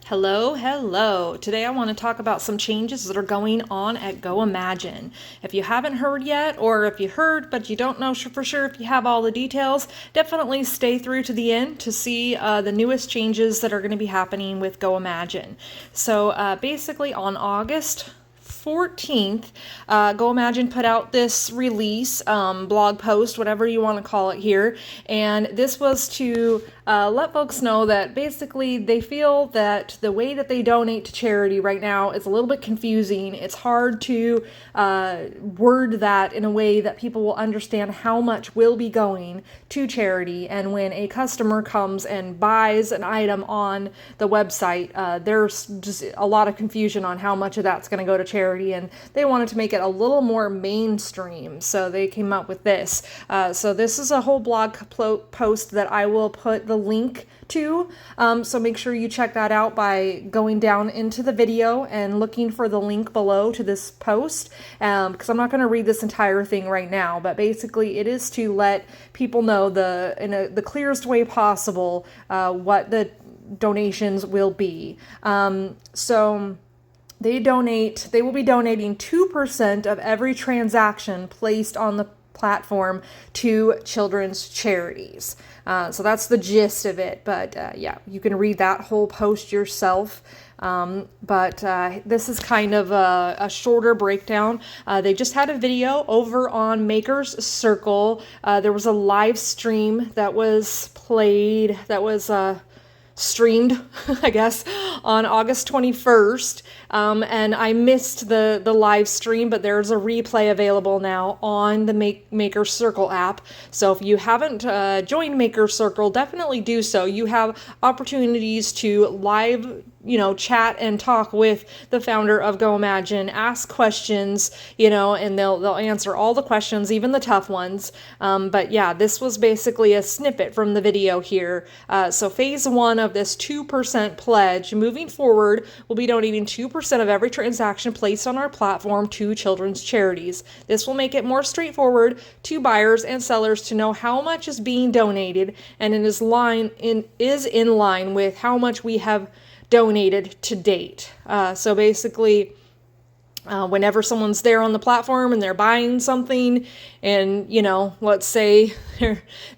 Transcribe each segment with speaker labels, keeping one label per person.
Speaker 1: Hello, hello. Today I want to talk about some changes that are going on at Goimagine. If you haven't heard yet, or if you heard but you don't know for sure if you have all the details, definitely stay through to the end to see the newest changes that are going to be happening with Goimagine. So basically on August 14th, Goimagine put out this release, blog post, whatever you want to call it here, and this was to let folks know that basically they feel that the way that they donate to charity right now is a little bit confusing. It's hard to word that in a way that people will understand how much will be going to charity, and when a customer comes and buys an item on the website, there's just a lot of confusion on how much of that's going to go to charity, and they wanted to make it a little more mainstream, so they came up with this. So this is a whole blog post that I will put the link to, so make sure you check that out by going down into the video and looking for the link below to this post, because I'm not going to read this entire thing right now, but basically it is to let people know in the clearest way possible what the donations will be. So they will be donating 2% of every transaction placed on the platform to children's charities. So that's the gist of it, but yeah, you can read that whole post yourself. But this is kind of a shorter breakdown. They just had a video over on Maker's Circle. There was a live stream that was played, streamed, I guess, on August 21st. And I missed the live stream, but there's a replay available now on the Maker Circle app. So if you haven't joined Maker Circle, definitely do so. You have opportunities to live chat and talk with the founder of Goimagine, ask questions, and they'll answer all the questions, even the tough ones. But yeah, this was basically a snippet from the video here. So phase one of this 2% pledge, moving forward, we'll be donating 2% of every transaction placed on our platform to children's charities. This will make it more straightforward to buyers and sellers to know how much is being donated, and it is in line with how much we have donated to date. So basically, whenever someone's there on the platform and they're buying something, and let's say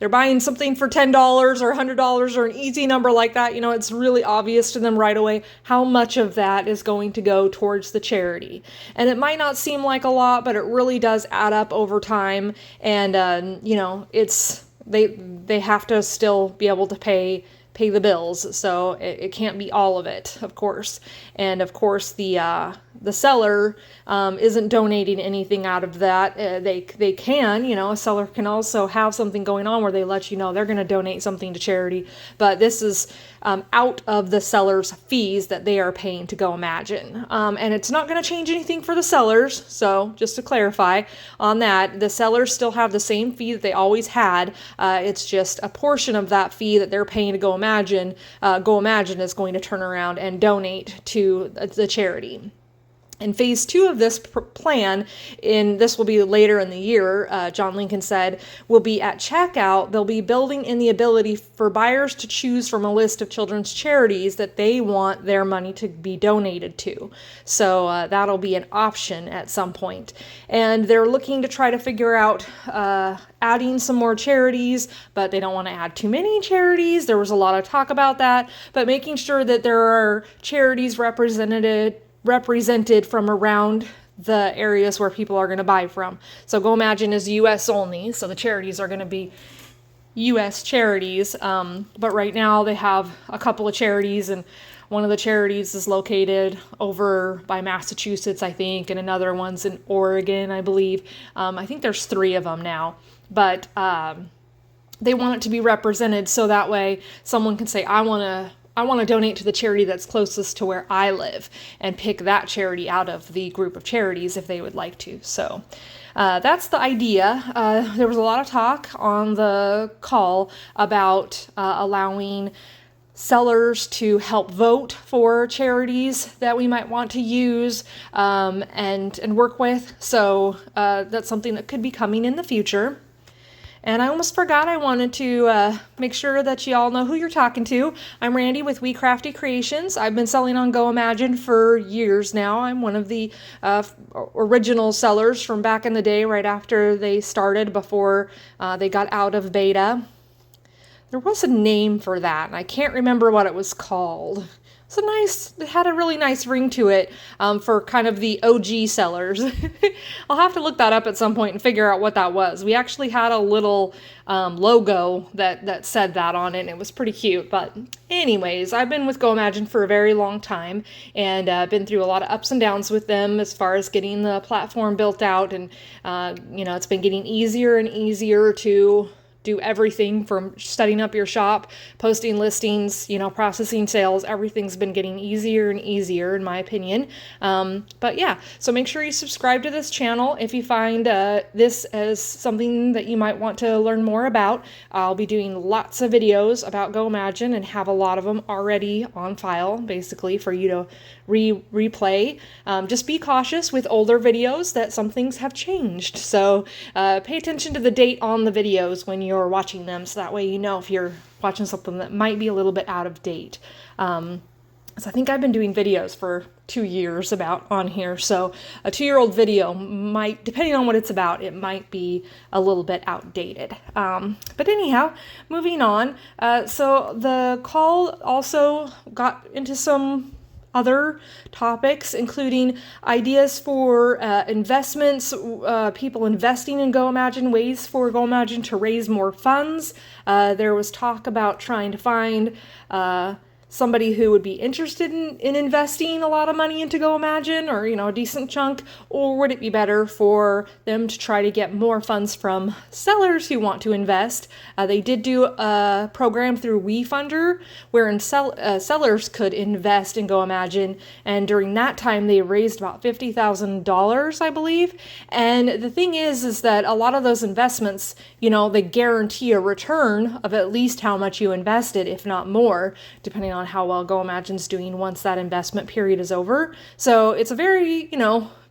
Speaker 1: they're buying something for $10 or $100 or an easy number like that, it's really obvious to them right away how much of that is going to go towards the charity. And it might not seem like a lot, but it really does add up over time. And it's they have to still be able to pay the bills, so it can't be all of it, of course. And of course, the seller isn't donating anything out of that. They can, a seller can also have something going on where they let you know they're going to donate something to charity, but this is out of the seller's fees that they are paying to Goimagine. And it's not going to change anything for the sellers, so just to clarify on that, the sellers still have the same fee that they always had. It's just a portion of that fee that they're paying to Goimagine. Goimagine is going to turn around and donate to the charity. In phase two of this plan, this will be later in the year, John Lincoln said, will be at checkout. They'll be building in the ability for buyers to choose from a list of children's charities that they want their money to be donated to. So that'll be an option at some point. And they're looking to try to figure out adding some more charities, but they don't want to add too many charities. There was a lot of talk about that, but making sure that there are charities represented from around the areas where people are going to buy from. So Goimagine is U.S. only, so the charities are going to be U.S. charities, but right now they have a couple of charities, and one of the charities is located over by Massachusetts, I think, and another one's in Oregon, I believe. I think there's 3 of them now, but they want it to be represented so that way someone can say, I want to donate to the charity that's closest to where I live, and pick that charity out of the group of charities if they would like to. So that's the idea. There was a lot of talk on the call about allowing sellers to help vote for charities that we might want to use and work with. So that's something that could be coming in the future. And I almost forgot I wanted to make sure that you all know who you're talking to. I'm Randy with We Crafty Creations. I've been selling on Goimagine for years now. I'm one of the original sellers from back in the day, right after they started, before they got out of beta. There was a name for that, and I can't remember what it was called. It had a really nice ring to it for kind of the OG sellers. I'll have to look that up at some point and figure out what that was. We actually had a little logo that said that on it, and it was pretty cute. But anyways, I've been with Goimagine for a very long time, and been through a lot of ups and downs with them as far as getting the platform built out. And, it's been getting easier and easier to do everything from setting up your shop, posting listings, processing sales. Everything's been getting easier and easier, in my opinion. But yeah, so make sure you subscribe to this channel if you find this as something that you might want to learn more about. I'll be doing lots of videos about Goimagine and have a lot of them already on file, basically, for you to replay. Just be cautious with older videos that some things have changed. So pay attention to the date on the videos when you're watching them, so that way you know if you're watching something that might be a little bit out of date. So I think I've been doing videos for 2 years about on here, so a 2-year-old video might, depending on what it's about, it might be a little bit outdated. But anyhow, moving on. So the call also got into some other topics, including ideas for investments, people investing in Goimagine, ways for Goimagine to raise more funds. There was talk about trying to find somebody who would be interested in investing a lot of money into Goimagine, or a decent chunk, or would it be better for them to try to get more funds from sellers who want to invest? They did do a program through WeFunder wherein sellers could invest in Goimagine, and during that time they raised about $50,000, I believe. And the thing is that a lot of those investments, they guarantee a return of at least how much you invested, if not more, depending on how well Goimagine's doing once that investment period is over. So it's a very,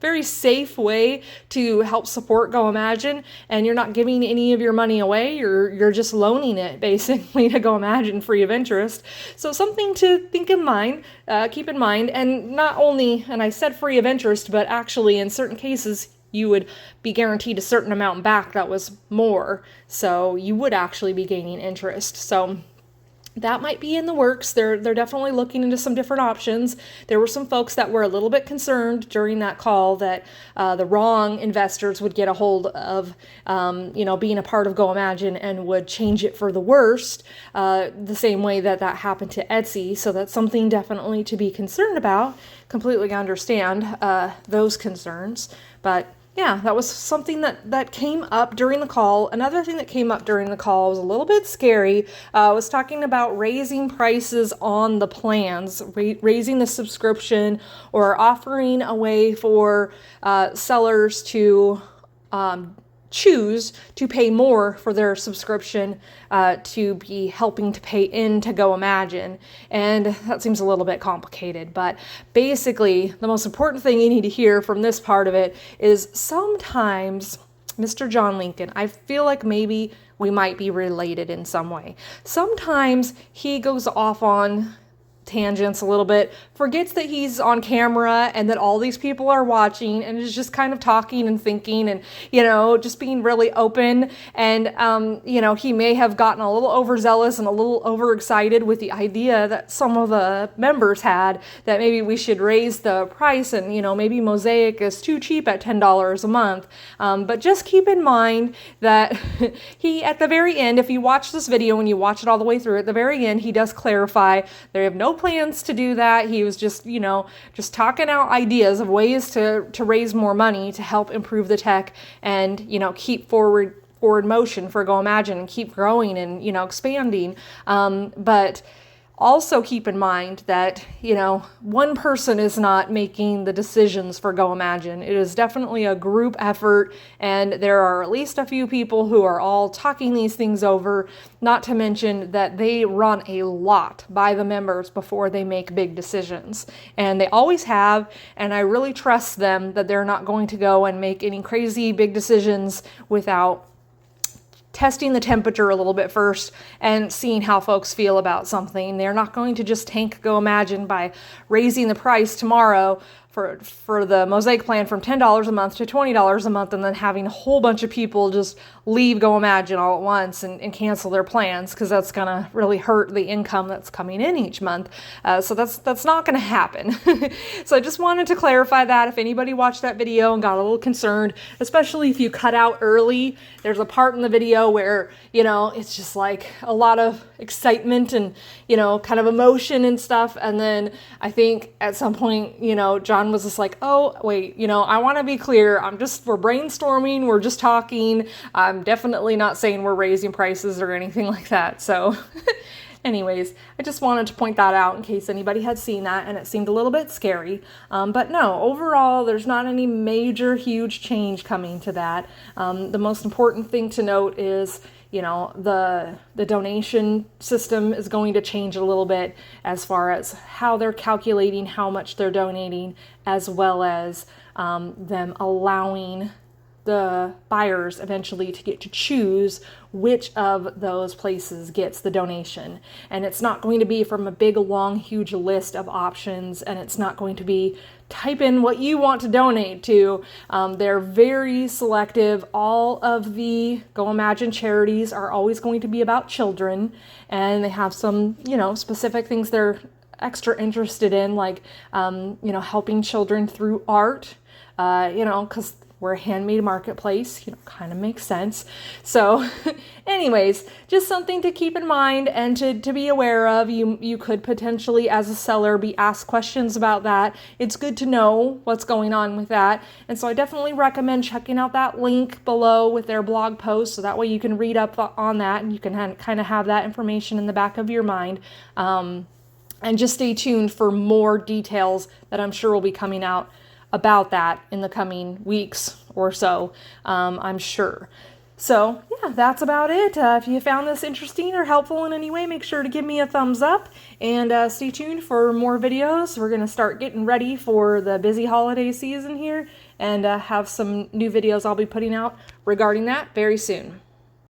Speaker 1: very safe way to help support Goimagine, and you're not giving any of your money away. You're just loaning it basically to Goimagine free of interest. So something to keep in mind, and not only, and I said free of interest, but actually in certain cases you would be guaranteed a certain amount back that was more. So you would actually be gaining interest. So that might be in the works. They're definitely looking into some different options. There were some folks that were a little bit concerned during that call that the wrong investors would get a hold of, being a part of Goimagine and would change it for the worst, the same way that happened to Etsy. So that's something definitely to be concerned about. Completely understand those concerns, but yeah, that was something that came up during the call. Another thing that came up during the call was a little bit scary. Was talking about raising prices on the plans, raising the subscription, or offering a way for sellers to choose to pay more for their subscription to be helping to pay into Goimagine. And that seems a little bit complicated, but basically the most important thing you need to hear from this part of it is sometimes Mr. John Lincoln, I feel like maybe we might be related in some way. Sometimes he goes off on tangents a little bit, forgets that he's on camera and that all these people are watching, and is just kind of talking and thinking and, just being really open. And, he may have gotten a little overzealous and a little overexcited with the idea that some of the members had that maybe we should raise the price and, maybe Mosaic is too cheap at $10 a month. But just keep in mind that he, at the very end, if you watch this video and you watch it all the way through, at the very end, he does clarify they have no plans to do that. He was just talking out ideas of ways to raise more money to help improve the tech and, keep forward motion for Goimagine and keep growing and, expanding. But also keep in mind that, one person is not making the decisions for Goimagine. It is definitely a group effort, and there are at least a few people who are all talking these things over, not to mention that they run a lot by the members before they make big decisions. And they always have, and I really trust them that they're not going to go and make any crazy big decisions without testing the temperature a little bit first and seeing how folks feel about something. They're not going to just tank Goimagine by raising the price tomorrow for the Mosaic plan from $10 a month to $20 a month, and then having a whole bunch of people just leave Goimagine all at once and cancel their plans, because that's going to really hurt the income that's coming in each month. So that's not going to happen. So I just wanted to clarify that if anybody watched that video and got a little concerned, especially if you cut out early. There's a part in the video where, it's just like a lot of excitement and, kind of emotion and stuff. And then I think at some point, John was just like, oh, wait, I want to be clear. We're brainstorming. We're just talking. I'm definitely not saying we're raising prices or anything like that. So anyways, I just wanted to point that out in case anybody had seen that and it seemed a little bit scary. But no, overall, there's not any major, huge change coming to that. The most important thing to note is, the donation system is going to change a little bit as far as how they're calculating how much they're donating, as well as them allowing the buyers eventually to get to choose which of those places gets the donation. And it's not going to be from a big, long, huge list of options, and it's not going to be type in what you want to donate to. They're very selective. All of the Goimagine charities are always going to be about children, and they have some, specific things they're extra interested in, like, helping children through art, because we're a handmade marketplace, kind of makes sense. So anyways, just something to keep in mind and to be aware of. You could potentially, as a seller, be asked questions about that. It's good to know what's going on with that. And so I definitely recommend checking out that link below with their blog post, so that way you can read up on that and you can kind of have that information in the back of your mind. And just stay tuned for more details that I'm sure will be coming out about that in the coming weeks or so, I'm sure. So yeah, that's about it. If you found this interesting or helpful in any way, make sure to give me a thumbs up and stay tuned for more videos. We're going to start getting ready for the busy holiday season here and have some new videos I'll be putting out regarding that very soon.